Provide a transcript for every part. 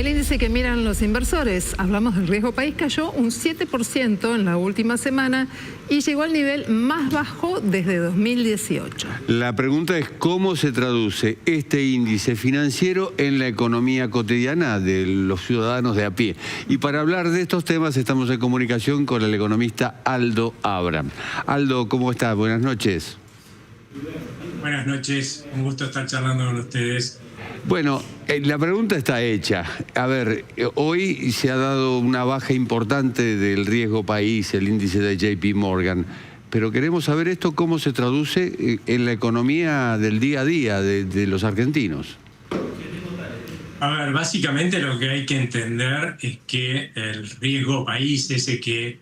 El índice que miran los inversores, hablamos del riesgo país, cayó un 7% en la última semana y llegó al nivel más bajo desde 2018. La pregunta es cómo se traduce este índice financiero en la economía cotidiana de los ciudadanos de a pie. Y para hablar de estos temas estamos en comunicación con el economista Aldo Abram. Aldo, ¿cómo estás? Buenas noches. Buenas noches, un gusto estar charlando con ustedes. Bueno, la pregunta está hecha. A ver, hoy se ha dado una baja importante del riesgo país, el índice de JP Morgan, pero queremos saber esto cómo se traduce en la economía del día a día de los argentinos. A ver, básicamente lo que hay que entender es que el riesgo país, ese que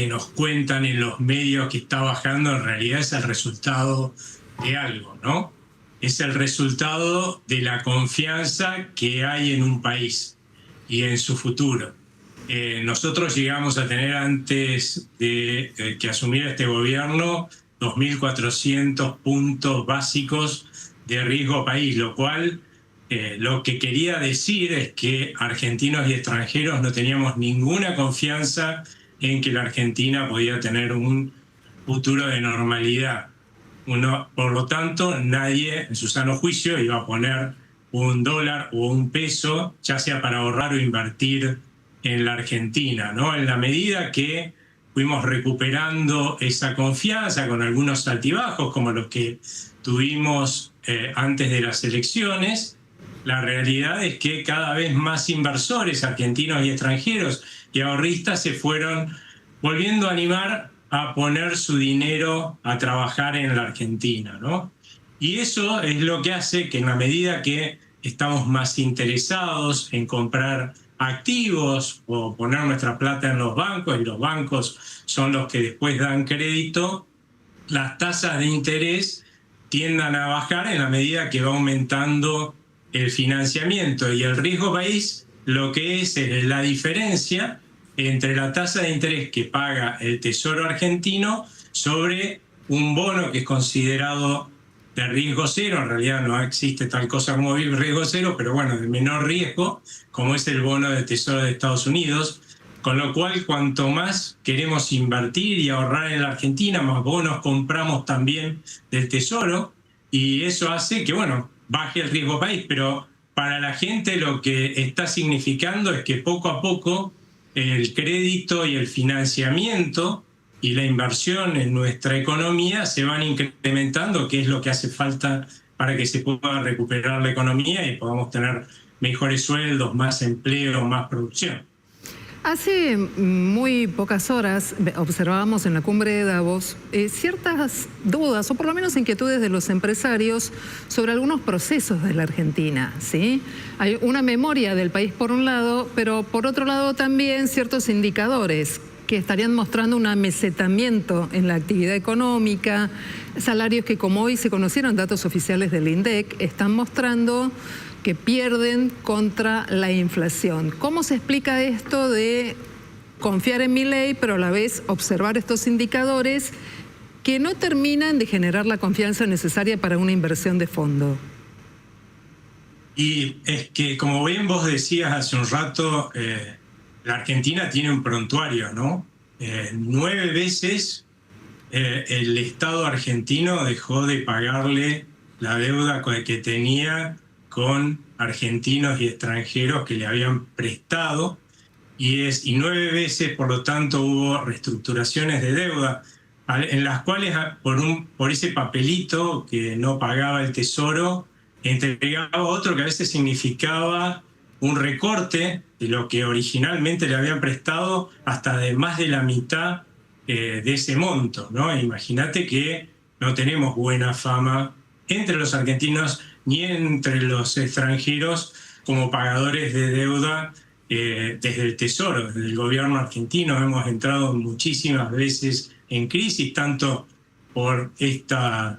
nos cuentan en los medios que está bajando, en realidad es el resultado de algo, ¿no? Es el resultado de la confianza que hay en un país y en su futuro. Nosotros llegamos a tener antes de que asumiera este gobierno 2.400 puntos básicos de riesgo país, lo cual lo que quería decir es que argentinos y extranjeros no teníamos ninguna confianza en que la Argentina podía tener un futuro de normalidad. Por lo tanto, nadie en su sano juicio iba a poner un dólar o un peso, ya sea para ahorrar o invertir en la Argentina, ¿no? En la medida que fuimos recuperando esa confianza con algunos altibajos, como los que tuvimos antes de las elecciones, la realidad es que cada vez más inversores argentinos y extranjeros y ahorristas se fueron volviendo a animar a poner su dinero a trabajar en la Argentina, ¿no? Y eso es lo que hace que en la medida que estamos más interesados en comprar activos o poner nuestra plata en los bancos, y los bancos son los que después dan crédito, las tasas de interés tiendan a bajar en la medida que va aumentando el financiamiento. Y el riesgo país lo que es la diferencia entre la tasa de interés que paga el Tesoro argentino sobre un bono que es considerado de riesgo cero. En realidad no existe tal cosa como riesgo cero, pero bueno, de menor riesgo, como es el bono del Tesoro de Estados Unidos. Con lo cual, cuanto más queremos invertir y ahorrar en la Argentina, más bonos compramos también del Tesoro, y eso hace que, bueno, baje el riesgo país. Pero para la gente lo que está significando es que poco a poco el crédito y el financiamiento y la inversión en nuestra economía se van incrementando, que es lo que hace falta para que se pueda recuperar la economía y podamos tener mejores sueldos, más empleo, más producción. Hace muy pocas horas observábamos en la cumbre de Davos ciertas dudas, o por lo menos inquietudes de los empresarios sobre algunos procesos de la Argentina, ¿sí? Hay una memoria del país por un lado, pero por otro lado también ciertos indicadores que estarían mostrando un amesetamiento en la actividad económica, salarios que, como hoy se conocieron datos oficiales del INDEC, están mostrando que pierden contra la inflación. ¿Cómo se explica esto de confiar en Milei, pero a la vez observar estos indicadores que no terminan de generar la confianza necesaria para una inversión de fondo? Y es que, como bien vos decías hace un rato, la Argentina tiene un prontuario, ¿no? 9 veces el Estado argentino dejó de pagarle la deuda que tenía con argentinos y extranjeros que le habían prestado, y 9 veces, por lo tanto, hubo reestructuraciones de deuda en las cuales por ese papelito que no pagaba el Tesoro, entregaba otro que a veces significaba un recorte de lo que originalmente le habían prestado hasta de más de la mitad de ese monto, ¿no? Imagínate que no tenemos buena fama entre los argentinos ni entre los extranjeros como pagadores de deuda desde el Tesoro, desde el gobierno argentino. Hemos entrado muchísimas veces en crisis, tanto por dejar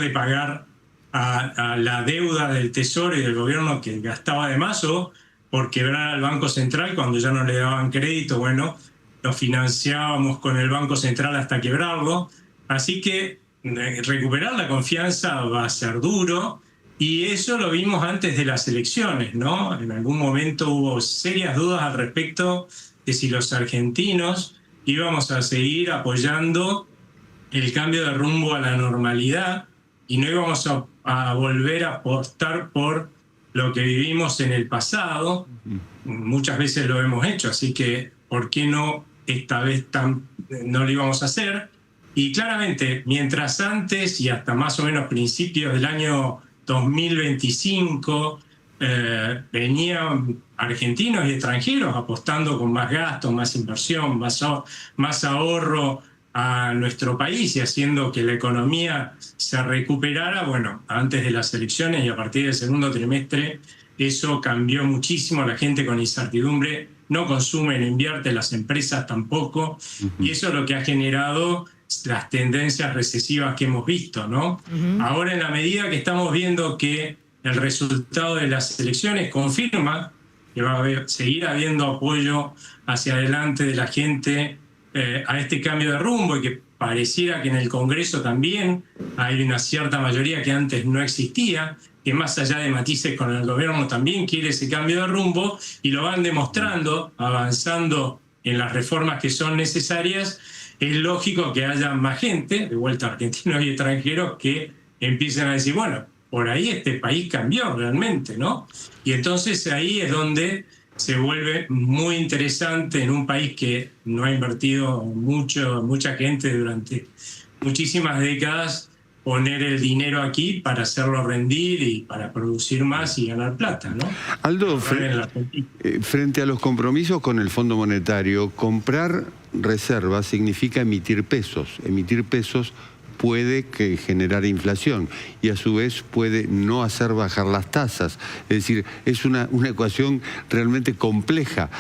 de pagar a la deuda del Tesoro y del gobierno que gastaba de más, o por quebrar al Banco Central cuando ya no le daban crédito. Bueno, lo financiábamos con el Banco Central hasta quebrarlo. Así que recuperar la confianza va a ser duro. Y eso lo vimos antes de las elecciones, ¿no? En algún momento hubo serias dudas al respecto de si los argentinos íbamos a seguir apoyando el cambio de rumbo a la normalidad y no íbamos a volver a apostar por lo que vivimos en el pasado. Muchas veces lo hemos hecho, así que ¿por qué no esta vez no lo íbamos a hacer? Y claramente, mientras antes y hasta más o menos principios del año 2025 venían argentinos y extranjeros apostando con más gasto, más inversión, más ahorro a nuestro país y haciendo que la economía se recuperara. Bueno, antes de las elecciones y a partir del segundo trimestre eso cambió muchísimo. La gente con incertidumbre no consume, no invierte, las empresas tampoco, y eso es lo que ha generado las tendencias recesivas que hemos visto, ¿no? Ahora, en la medida que estamos viendo que el resultado de las elecciones confirma que va a seguir habiendo apoyo hacia adelante de la gente a este cambio de rumbo, y que pareciera que en el Congreso también hay una cierta mayoría que antes no existía, que más allá de matices con el gobierno también quiere ese cambio de rumbo, y lo van demostrando, avanzando en las reformas que son necesarias. Es lógico que haya más gente, de vuelta argentinos y extranjeros, que empiecen a decir, bueno, por ahí este país cambió realmente, ¿no? Y entonces ahí es donde se vuelve muy interesante, en un país que no ha invertido mucha gente durante muchísimas décadas, poner el dinero aquí para hacerlo rendir y para producir más y ganar plata, ¿no? Aldo, frente a los compromisos con el Fondo Monetario, comprar reservas significa emitir pesos. Emitir pesos puede generar inflación y a su vez puede no hacer bajar las tasas. Es decir, es una ecuación realmente compleja.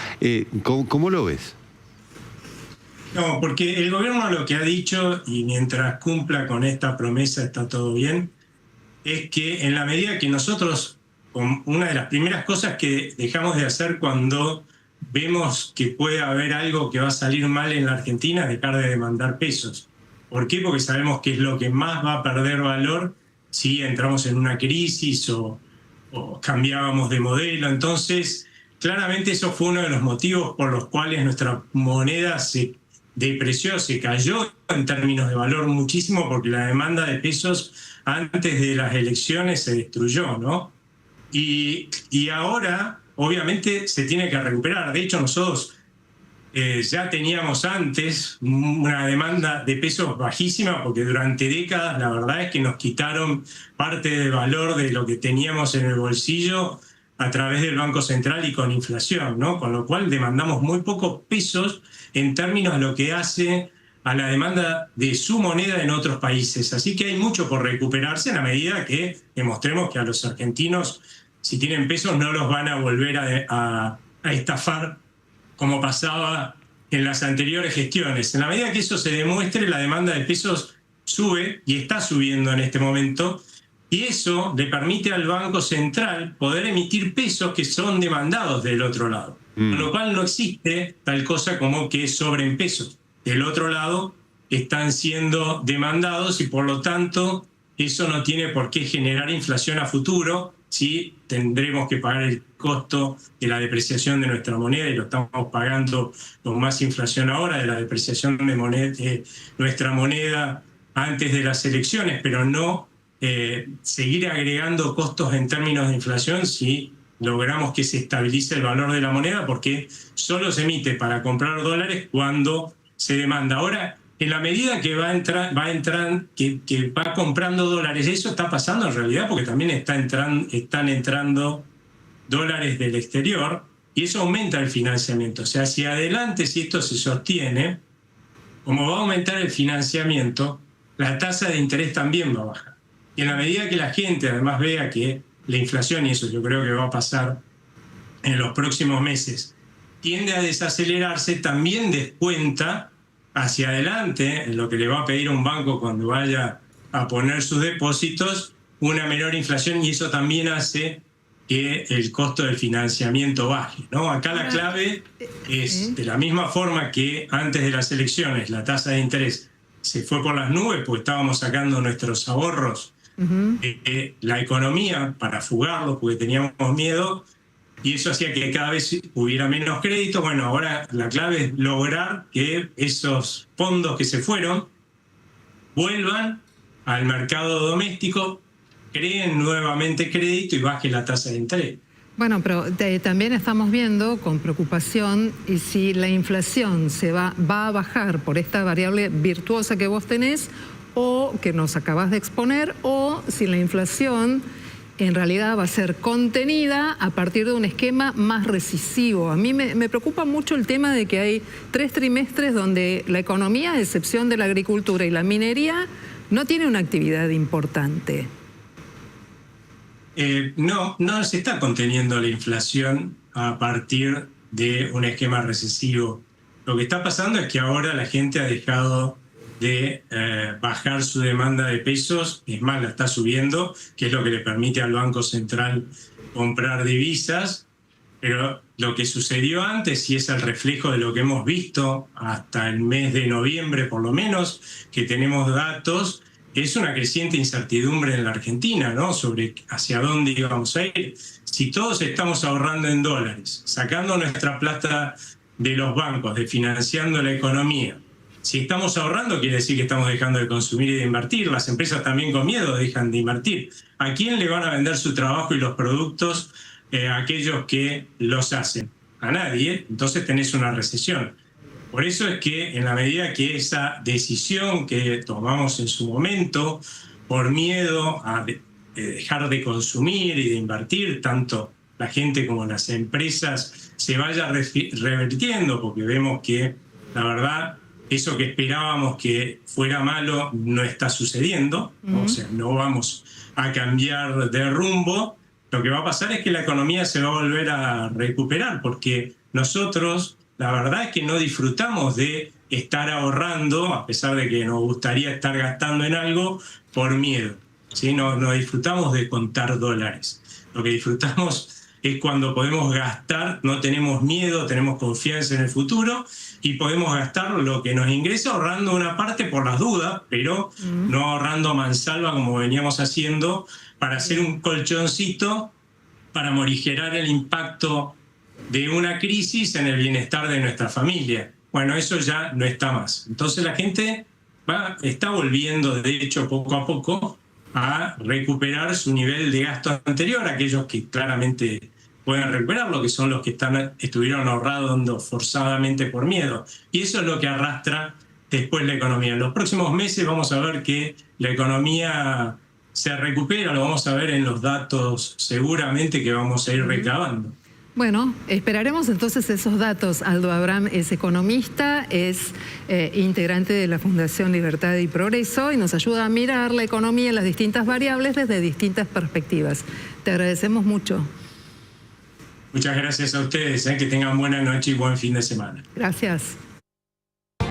¿Cómo lo ves? No, porque el gobierno lo que ha dicho, y mientras cumpla con esta promesa está todo bien, es que en la medida que nosotros, una de las primeras cosas que dejamos de hacer cuando vemos que puede haber algo que va a salir mal en la Argentina, es dejar de demandar pesos. ¿Por qué? Porque sabemos que es lo que más va a perder valor si entramos en una crisis o cambiábamos de modelo. Entonces, claramente eso fue uno de los motivos por los cuales nuestra moneda se depreció, se cayó en términos de valor muchísimo, porque la demanda de pesos antes de las elecciones se destruyó, ¿no? Y ahora, obviamente, se tiene que recuperar. De hecho, nosotros ya teníamos antes una demanda de pesos bajísima, porque durante décadas la verdad es que nos quitaron parte del valor de lo que teníamos en el bolsillo a través del Banco Central y con inflación, ¿no? Con lo cual demandamos muy pocos pesos en términos de lo que hace a la demanda de su moneda en otros países. Así que hay mucho por recuperarse en la medida que demostremos que a los argentinos, si tienen pesos, no los van a volver a estafar como pasaba en las anteriores gestiones. En la medida que eso se demuestre, la demanda de pesos sube y está subiendo en este momento, y eso le permite al Banco Central poder emitir pesos que son demandados del otro lado. Con lo cual no existe tal cosa como que sobren pesos. Del otro lado están siendo demandados y por lo tanto eso no tiene por qué generar inflación a futuro, si tendremos que pagar el costo de la depreciación de nuestra moneda, y lo estamos pagando con más inflación ahora, de la depreciación de nuestra moneda antes de las elecciones, pero no seguir agregando costos en términos de inflación si logramos que se estabilice el valor de la moneda, porque solo se emite para comprar dólares cuando se demanda. Ahora, en la medida que que va comprando dólares, eso está pasando en realidad, porque también están entrando dólares del exterior, y eso aumenta el financiamiento. O sea, hacia adelante, si esto se sostiene, como va a aumentar el financiamiento, la tasa de interés también va a bajar. Y en la medida que la gente además vea que la inflación, y eso yo creo que va a pasar en los próximos meses, tiende a desacelerarse, también descuenta hacia adelante, en lo que le va a pedir a un banco cuando vaya a poner sus depósitos, una menor inflación, y eso también hace que el costo del financiamiento baje, ¿no? Acá la clave es, de la misma forma que antes de las elecciones la tasa de interés se fue por las nubes, porque estábamos sacando nuestros ahorros la economía para fugarlo, porque teníamos miedo, y eso hacía que cada vez hubiera menos crédito. Bueno, ahora la clave es lograr que esos fondos que se fueron vuelvan al mercado doméstico, creen nuevamente crédito y baje la tasa de interés. Bueno, pero también estamos viendo con preocupación y si la inflación va a bajar por esta variable virtuosa que vos tenés o que nos acabas de exponer, o si la inflación en realidad va a ser contenida a partir de un esquema más recesivo. A mí me preocupa mucho el tema de que hay 3 trimestres donde la economía, a excepción de la agricultura y la minería, no tiene una actividad importante. No se está conteniendo la inflación a partir de un esquema recesivo. Lo que está pasando es que ahora la gente ha dejado de bajar su demanda de pesos, es más, la está subiendo, que es lo que le permite al Banco Central comprar divisas, pero lo que sucedió antes, y es el reflejo de lo que hemos visto hasta el mes de noviembre por lo menos, que tenemos datos, es una creciente incertidumbre en la Argentina, ¿no? Sobre hacia dónde íbamos a ir. Si todos estamos ahorrando en dólares, sacando nuestra plata de los bancos, financiando la economía, si estamos ahorrando quiere decir que estamos dejando de consumir y de invertir. Las empresas también con miedo dejan de invertir. ¿A quién le van a vender su trabajo y los productos a aquellos que los hacen? A nadie. Entonces tenés una recesión. Por eso es que en la medida que esa decisión que tomamos en su momento, por miedo a dejar de consumir y de invertir, tanto la gente como las empresas, se vaya revirtiendo, porque vemos que la verdad eso que esperábamos que fuera malo no está sucediendo, o sea, no vamos a cambiar de rumbo. Lo que va a pasar es que la economía se va a volver a recuperar, porque nosotros, la verdad es que no disfrutamos de estar ahorrando, a pesar de que nos gustaría estar gastando en algo, por miedo, ¿sí? No disfrutamos de contar dólares. Lo que disfrutamos es cuando podemos gastar, no tenemos miedo, tenemos confianza en el futuro y podemos gastar lo que nos ingresa ahorrando una parte por las dudas, pero no ahorrando a mansalva como veníamos haciendo, para hacer un colchoncito para morigerar el impacto de una crisis en el bienestar de nuestra familia. Bueno, eso ya no está más. Entonces la gente está volviendo, de hecho, poco a poco, a recuperar su nivel de gasto anterior, aquellos que claramente pueden recuperarlo, que son los que estuvieron ahorrando forzadamente por miedo. Y eso es lo que arrastra después la economía. En los próximos meses vamos a ver que la economía se recupera, lo vamos a ver en los datos seguramente que vamos a ir recabando. Bueno, esperaremos entonces esos datos. Aldo Abraham es economista, es integrante de la Fundación Libertad y Progreso y nos ayuda a mirar la economía en las distintas variables desde distintas perspectivas. Te agradecemos mucho. Muchas gracias a ustedes, que tengan buena noche y buen fin de semana. Gracias.